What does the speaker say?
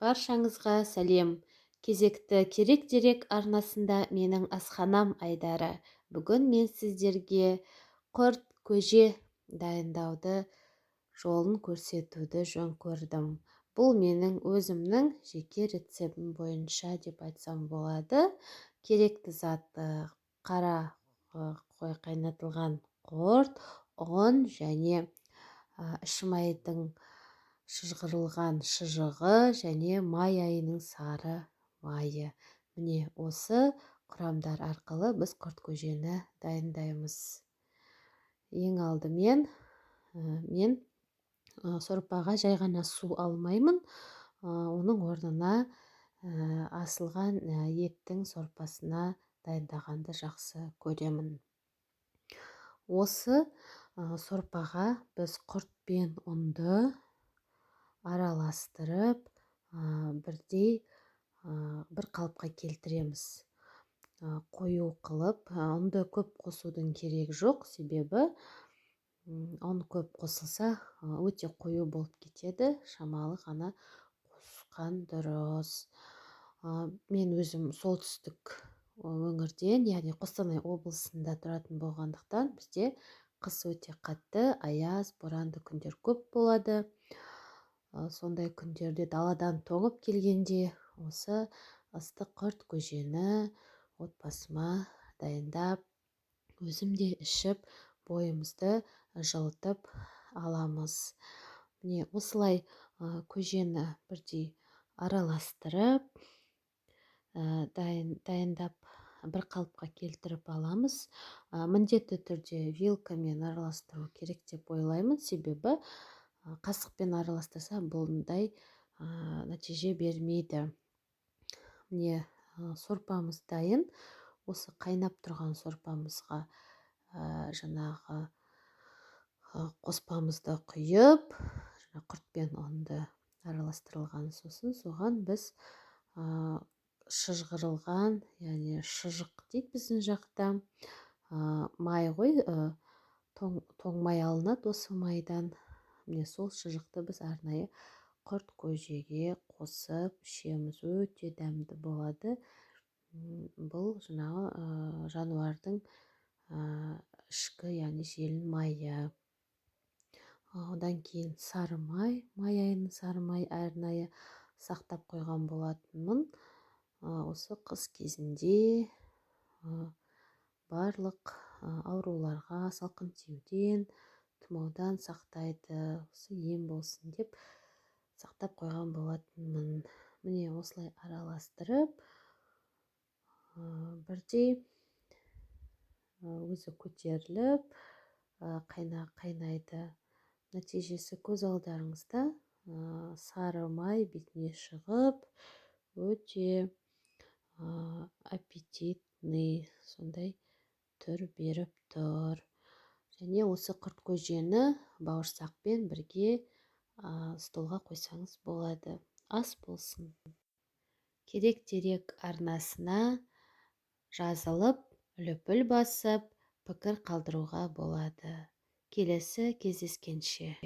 Баршаңызға сәлем. Кезекті керек дерек арнасында менің асханам Айдары. Бүгін мен сіздерге құрт көже дайындауды жолын көрсетуді жөн көрдім. Бұл менің өзімнің жеке рецептім бойынша деп айтсам болады. Керекті заты қара қой қайнатылған құрт, ұн және ішімайдың шыжғырылған шыжығы және май айының сары майы. Міне осы құрамдар арқылы біз құрт көжені дайындаймыз. Ең алдымен мен сорпаға жай ғана су алмаймын. Оның орнына асылған еттің сорпасына дайындағанды жақсы көремін. Осы сорпаға біз құрт пен ұнды араластырып бірдей бір қалыпқа келтіреміз. Қою қылып, ұнды көп қосудың керегі жоқ, себебі ұн көп қосылса өте қою болып кетеді, шамалы ғана қосқан дұрыс. Мен өзім солтүстік өңірден, яғни Қостанай облысында тұратын болғандықтан бізде қыс өте қатты, аяз, боранды күндер көп болады. Сондай күндерде даладан тоңып келгенде осы ыстық құрт көжені отбасыма дайындап, өзімде ішіп, бойымызды жылытып аламыз. Міне осылай көжені бірдей араластырып, дайындап бір қалыпқа келтіріп аламыз. Міндетті түрде вилкамен араластыру керек деп ойлаймын, себебі қасықпен араластырса бұндай нәтиже бермейді. Міне сорпамыз дайын. Осы қайнап тұрған сорпамызға жаңағы қоспамызды құйып, құрт пен ұнды араластырылған сосын соған біз шыжғырылған, яғни шыжық дейді біздің жақта, май ғой, тоң май алынады осы майдан. Міне сол шыжықты біз арнайы құрт көжеге қосып ішеміз, өте дәмді болады. Бұл жаңағы жануардың ішкі, яғни желін майы. Одан кейін сары май айының сары май арнайы сақтап қойған болатынмын. Осы қыс кезінде барлық ауруларға, салқын тиюден, тұмаудан сақтайды, осы ем болсын деп сақтап қойған болатынмын. Міне осылай араластырып, бірдей өзі көтеріліп, қайнайды. Нәтижесі көз алдарыңызда, сары май бетіне шығып, өте аппетитный сондай түр беріп тұр. Және осы құрт көжені бауырсақпен бірге столға қойсаңыз болады. Ас болсын. Керек дерек арнасына жазылып, үліпіл басып, пікір қалдыруға болады. Келесі кездескенше.